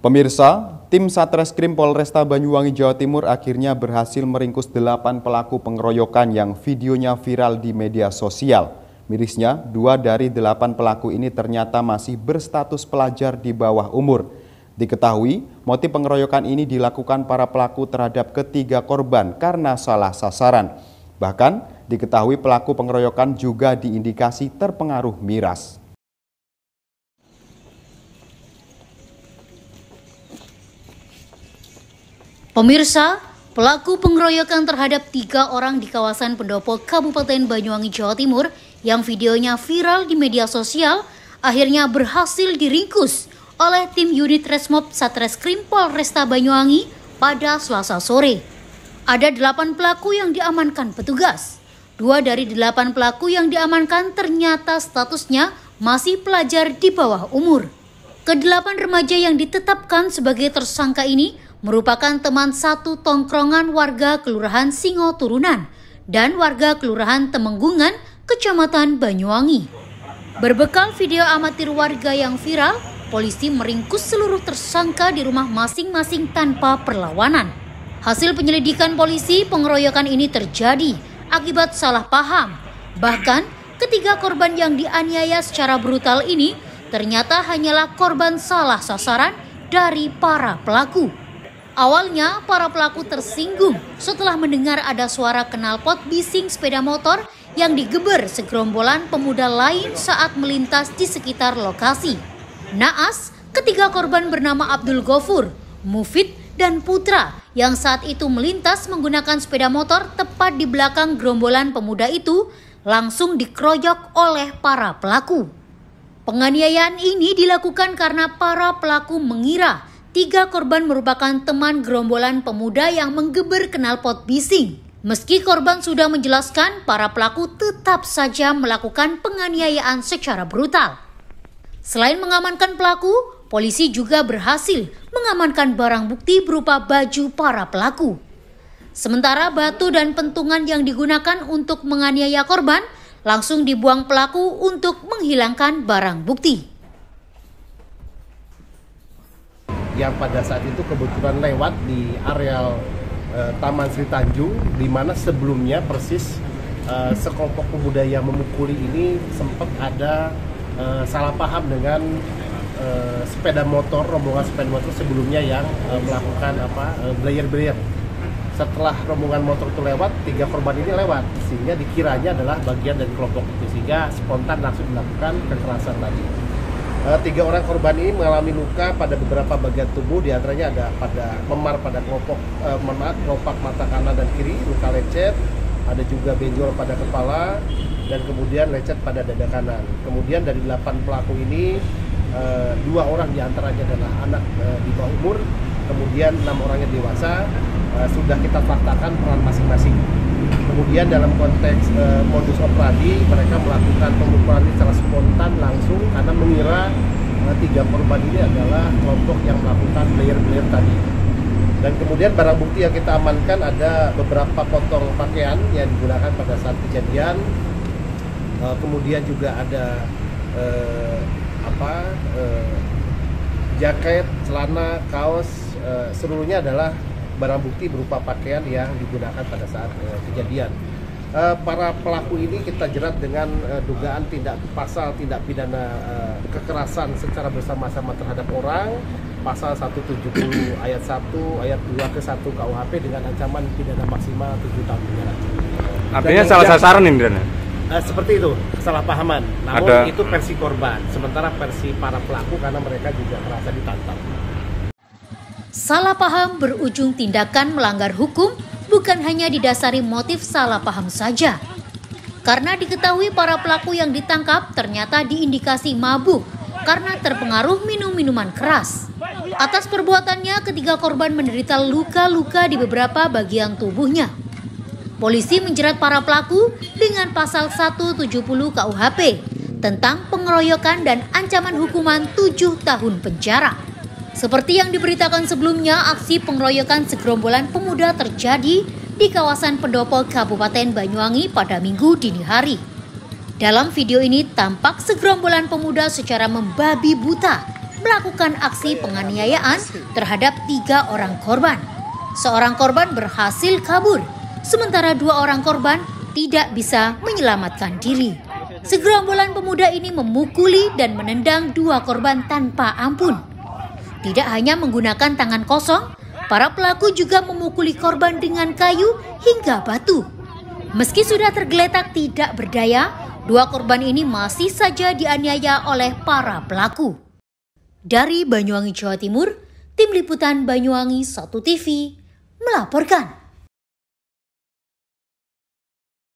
Pemirsa, tim Satreskrim Polresta Banyuwangi, Jawa Timur akhirnya berhasil meringkus 8 pelaku pengeroyokan yang videonya viral di media sosial. Mirisnya, 2 dari 8 pelaku ini ternyata masih berstatus pelajar di bawah umur. Diketahui, motif pengeroyokan ini dilakukan para pelaku terhadap ketiga korban karena salah sasaran. Bahkan, diketahui pelaku pengeroyokan juga diindikasi terpengaruh miras. Pemirsa, pelaku pengeroyokan terhadap 3 orang di kawasan Pendopo, Kabupaten Banyuwangi, Jawa Timur yang videonya viral di media sosial akhirnya berhasil diringkus oleh tim unit Resmob Satreskrim Polresta Banyuwangi pada Selasa sore. Ada 8 pelaku yang diamankan petugas. 2 dari 8 pelaku yang diamankan ternyata statusnya masih pelajar di bawah umur. Ke-8 remaja yang ditetapkan sebagai tersangka ini merupakan teman satu tongkrongan warga Kelurahan Singo Turunan dan warga Kelurahan Temenggungan, Kecamatan Banyuwangi. Berbekal video amatir warga yang viral, polisi meringkus seluruh tersangka di rumah masing-masing tanpa perlawanan. Hasil penyelidikan polisi, pengeroyokan ini terjadi akibat salah paham. Bahkan, ketiga korban yang dianiaya secara brutal ini ternyata hanyalah korban salah sasaran dari para pelaku. Awalnya, para pelaku tersinggung setelah mendengar ada suara knalpot bising sepeda motor yang digeber segerombolan pemuda lain saat melintas di sekitar lokasi. Naas, ketiga korban bernama Abdul Gofur, Mufid, dan Putra yang saat itu melintas menggunakan sepeda motor tepat di belakang gerombolan pemuda itu langsung dikeroyok oleh para pelaku. Penganiayaan ini dilakukan karena para pelaku mengira 3 korban merupakan teman gerombolan pemuda yang menggeber knalpot bising. Meski korban sudah menjelaskan, para pelaku tetap saja melakukan penganiayaan secara brutal. Selain mengamankan pelaku, polisi juga berhasil mengamankan barang bukti berupa baju para pelaku. Sementara batu dan pentungan yang digunakan untuk menganiaya korban langsung dibuang pelaku untuk menghilangkan barang bukti. Yang pada saat itu kebetulan lewat di areal Taman Sri Tanjung, di mana sebelumnya persis sekelompok pemuda yang memukuli ini sempat ada salah paham dengan rombongan sepeda motor sebelumnya yang melakukan blayer-blayer. Setelah rombongan motor itu lewat, 3 korban ini lewat, sehingga dikiranya adalah bagian dari kelompok itu, sehingga spontan langsung dilakukan kekerasan tadi. 3 orang korban ini mengalami luka pada beberapa bagian tubuh, diantaranya ada pada memar pada kelopak mata kanan dan kiri, luka lecet, ada juga benjol pada kepala, dan kemudian lecet pada dada kanan. Kemudian dari 8 pelaku ini, 2 orang diantaranya adalah anak di bawah umur, kemudian 6 orangnya dewasa, sudah kita faktakan peran masing-masing. Kemudian dalam konteks modus operandi, mereka melakukan pemukulan ini secara spontan langsung karena mengira 3 korban ini adalah kelompok yang melakukan blayer-blayer tadi. Dan kemudian barang bukti yang kita amankan ada beberapa potong pakaian yang digunakan pada saat kejadian. Kemudian juga ada jaket, celana, kaos, seluruhnya adalah barang bukti berupa pakaian yang digunakan pada saat kejadian. Para pelaku ini kita jerat dengan dugaan tindak pidana kekerasan secara bersama-sama terhadap orang, pasal 170 ayat 1 ayat 2 ke 1 KUHP dengan ancaman pidana maksimal 7 tahun penjara. Artinya salah sasaran ini, Dan? Seperti itu, kesalahpahaman. Namun itu versi korban, sementara versi para pelaku karena mereka juga merasa ditantang. Salah paham berujung tindakan melanggar hukum bukan hanya didasari motif salah paham saja. Karena diketahui para pelaku yang ditangkap ternyata diindikasi mabuk karena terpengaruh minum-minuman keras. Atas perbuatannya, ketiga korban menderita luka-luka di beberapa bagian tubuhnya. Polisi menjerat para pelaku dengan pasal 170 KUHP tentang pengeroyokan dan ancaman hukuman 7 tahun penjara. Seperti yang diberitakan sebelumnya, aksi pengeroyokan segerombolan pemuda terjadi di kawasan Pendopo, Kabupaten Banyuwangi pada Minggu dini hari. Dalam video ini tampak segerombolan pemuda secara membabi buta melakukan aksi penganiayaan terhadap 3 orang korban. Seorang korban berhasil kabur, sementara 2 orang korban tidak bisa menyelamatkan diri. Segerombolan pemuda ini memukuli dan menendang 2 korban tanpa ampun. Tidak hanya menggunakan tangan kosong, para pelaku juga memukuli korban dengan kayu hingga batu. Meski sudah tergeletak tidak berdaya, 2 korban ini masih saja dianiaya oleh para pelaku. Dari Banyuwangi, Jawa Timur, Tim Liputan Banyuwangi 1 TV melaporkan.